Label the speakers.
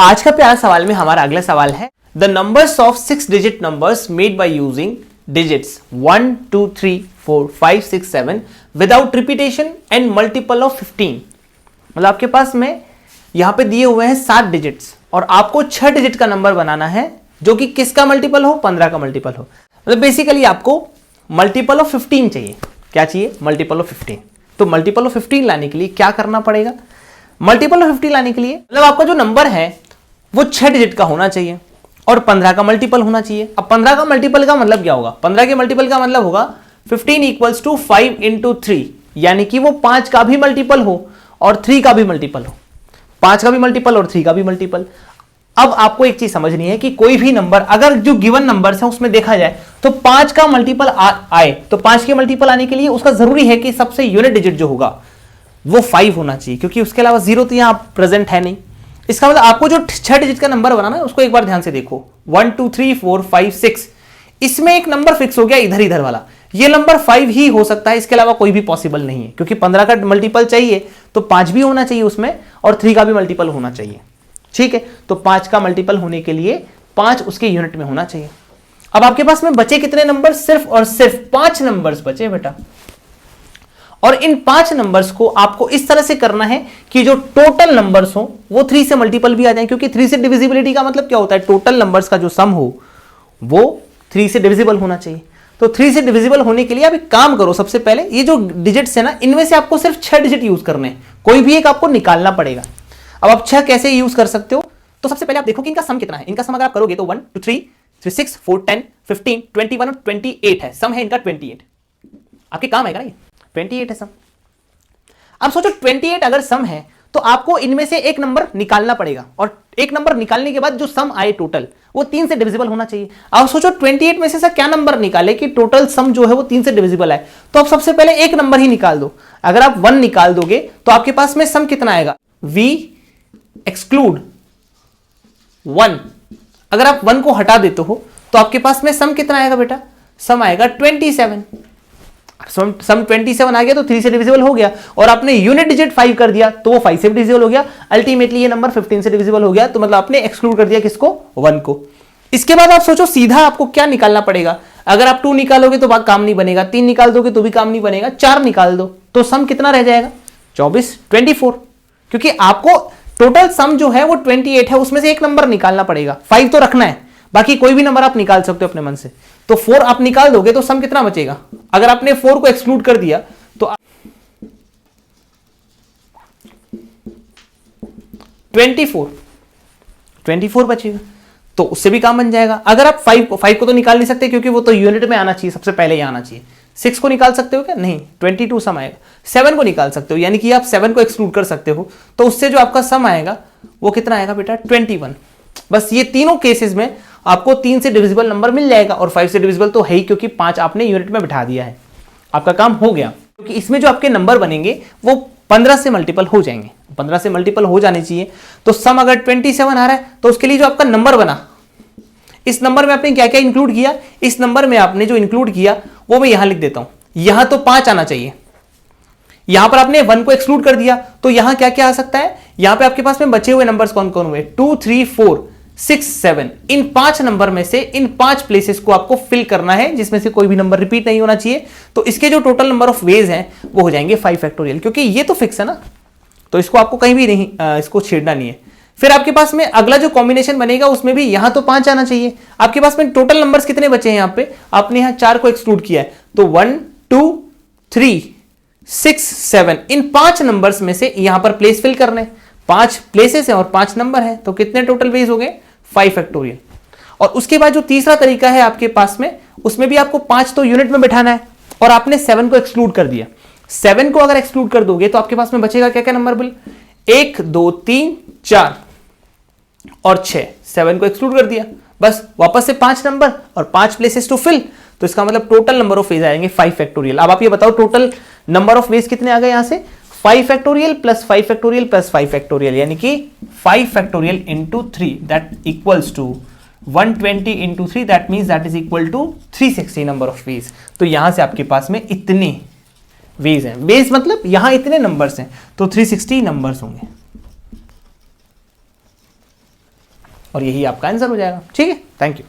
Speaker 1: आज का प्यारा सवाल में हमारा अगला सवाल है the numbers of 6 digit numbers made by using digits 1 2 3 4 5 6 7 without repetition and multiple of 15। मतलब आपके पास में यहां पे दिए हुए हैं 7 डिजिट्स और आपको 6 डिजिट का नंबर बनाना है जो कि किसका मल्टीपल हो, 15 का मल्टीपल हो। मतलब बेसिकली आपको मल्टीपल ऑफ 15 चाहिए। क्या चाहिए? Multiple of 15। तो मल्टीपल ऑफ 15 लाने के लिए क्या करना पड़ेगा? मल्टीपल ऑफ 50 लाने के लिए मतलब आपका जो नंबर है वो 6 डिजिट का होना चाहिए और 15 का मल्टीपल होना चाहिए। अब 15 का मल्टीपल का मतलब क्या होगा? 15 के मल्टीपल का मतलब होगा 15 इक्वल्स टू 5 इंटू 3, यानी कि वो 5 का भी मल्टीपल हो और 3 का भी मल्टीपल हो। 5 का भी मल्टीपल और 3 का भी मल्टीपल। अब आपको एक चीज समझनी है कि कोई भी नंबर अगर जो गिवन नंबर है उसमें देखा जाए तो 5 का मल्टीपल आए तो 5 के मल्टीपल आने के लिए उसका जरूरी है कि सबसे यूनिट डिजिट जो होगा वो 5 होना चाहिए, क्योंकि उसके अलावा 0 तो यहां प्रेजेंट है नहीं। इसका मतलब आपको जो 6 डिजिट का नंबर बनाना है उसको एक बार ध्यान से देखो। 1 2 3 4 5 6, इसमें एक नंबर फिक्स हो गया इधर इधर वाला, ये नंबर 5 ही हो सकता है, इसके अलावा कोई भी पॉसिबल नहीं है। क्योंकि 15 का मल्टीपल चाहिए तो 5 भी होना चाहिए उसमें और 3 का भी मल्टीपल होना चाहिए। ठीक है, तो 5 का मल्टीपल होने के लिए 5 उसके यूनिट में होना चाहिए। अब आपके पास में बचे कितने नंबर? सिर्फ और सिर्फ 5 नंबर्स बचे बेटा। और इन 5 नंबर्स को आपको इस तरह से करना है कि जो टोटल नंबर्स हो वो 3 से मल्टीपल भी आ जाए, क्योंकि 3 से डिविजिबिलिटी का मतलब क्या होता है? टोटल नंबर्स का जो सम हो वो 3 से डिविजिबल होना चाहिए। तो 3 से डिविजिबल होने के लिए आप एक काम करो, सबसे पहले ये जो डिजिट्स है ना, इनमें से आपको सिर्फ 6 डिजिट यूज करने हैं, कोई भी एक आपको निकालना पड़ेगा। अब आप 6 कैसे यूज कर सकते हो? तो सबसे पहले आप देखो कि इनका सम कितना है। इनका सम अगर आप करोगे तो 1 2 3 3 6 4 10 15 21 और 28 है। सम है इनका 28। आपके काम आएगा ना ये 28 है सम। अब सोचो 28 अगर सम है तो आपको इनमें से एक नंबर निकालना पड़ेगा और एक नंबर निकालने के बाद जो सम आए टोटल वो 3 से डिविजिबल होना चाहिए। अब सोचो 28 में से क्या नंबर निकाले कि टोटल सम जो है वो 3 से डिविजिबल है। तो आप सबसे पहले एक नंबर ही निकाल दो। अगर आप 1 निकाल दोगे तो आपके पास में सम कितना आएगा? v exclude 1। अगर आप 1 को हटा देते हो तो आपके पास में सम कितना आएगा बेटा? सम आएगा 27। सम 27 आ गया तो 3 से डिविजिबल हो गया और आपने यूनिट डिजिट 5 कर दिया तो वो 5 से डिविजिबल हो गया। अल्टीमेटली ये नंबर 15 से डिविजिबल हो गया। तो मतलब आपने एक्सक्लूड कर दिया किसको? 1 को। इसके बाद आप सोचो सीधा आपको क्या निकालना पड़ेगा। अगर आप 2 निकालोगे तो काम नहीं बनेगा, 3 निकाल दोगे तो भी काम नहीं बनेगा, 4 निकाल दो तो सम कितना रह जाएगा? 24 क्योंकि आपको टोटल सम जो है वो 28 है, उसमें से एक नंबर निकालना पड़ेगा। 5 तो रखना है, बाकी कोई भी नंबर आप निकाल सकते हो अपने मन से। तो 4 आप निकाल दोगे तो सम कितना बचेगा? अगर आपने 4 को एक्सक्लूड कर दिया तो 24 बचेगा, तो उससे भी काम बन जाएगा। अगर आप 5 को तो निकाल नहीं सकते क्योंकि वो तो यूनिट में आना चाहिए, सबसे पहले ही आना चाहिए। 6 को निकाल सकते हो क्या? नहीं, 22 सम आएगा। 7 को निकाल सकते हो, यानी कि आप 7 को एक्सक्लूड कर सकते हो, तो उससे जो आपका सम आएगा वो कितना आएगा बेटा? 21। बस ये तीनों केसेस में आपको 3 से डिविजिबल नंबर मिल जाएगा और 5 से डिविजिबल तो है ही, क्योंकि 5 आपने यूनिट में बिठा दिया है। आपका काम हो गया, क्योंकि इसमें जो आपके नंबर बनेंगे वो 15 से मल्टीपल हो जाएंगे। 15 से मल्टीपल हो जाने चाहिए। तो सम अगर 27 आ रहा है तो उसके लिए जो आपका नंबर बना, इस नंबर में आपने क्या क्या इंक्लूड किया, इस नंबर में आपने जो इंक्लूड किया वो मैं यहां लिख देता हूं। यहां तो 5 आना चाहिए, यहां पर आपने 1 को एक्सक्लूड कर दिया तो यहां क्या क्या आ सकता है? यहां पे आपके पास में बचे हुए नंबर्स कौन कौन हुए? 2 3 4 6 7। इन 5 नंबर में से इन 5 प्लेसेस को आपको फिल करना है, जिसमें से कोई भी नंबर रिपीट नहीं होना चाहिए। तो इसके जो टोटल नंबर ऑफ वेज हैं वो हो जाएंगे 5 फैक्टोरियल, क्योंकि ये तो फिक्स है ना, तो इसको आपको कहीं भी नहीं इसको छेड़ना नहीं है। फिर आपके पास में अगला जो कॉम्बिनेशन बनेगा उसमें भी यहां तो 5 आना चाहिए। आपके पास में टोटल नंबर्स कितने बचे हैं? यहां पे आपने यहां 4 को एक्सक्लूड किया है, तो 1 2 3 6 7। इन 5 नंबर्स में से यहां पर प्लेस फिल करने, 5 प्लेसेस हैं और 5 नंबर हैं, तो कितने टोटल वेज हो गए? 5 फैक्टोरियल। और उसके बाद जो तीसरा तरीका है आपके पास में, उसमें भी आपको 5 तो यूनिट में बिठाना है और आपने 7 को एक्सक्लूड कर दिया। 7 को अगर एक्सक्लूड कर दोगे तो आपके पास में बचेगा क्या क्या नंबर? बोल 1 2 3 4 और 6। 7 को एक्सक्लूड कर दिया, बस वापस से 5 नंबर और 5 प्लेसेस टू फिल। तो इसका मतलब टोटल नंबर ऑफ वेज आएंगे 5 फैक्टोरियल। अब आप ये बताओ टोटल नंबर ऑफ वेज कितने आ गए यहां से? 5 factorial plus 5 factorial plus 5 factorial, यानी कि 5 factorial into 3 that equals to 120 into 3, that means that is equal to 360 number of ways. तो यहां से आपके पास में इतने वेज हैं। वेज मतलब यहां इतने नंबर्स हैं, तो 360 नंबर्स होंगे। और यही आपका आंसर हो जाएगा। ठीक है, थैंक यू।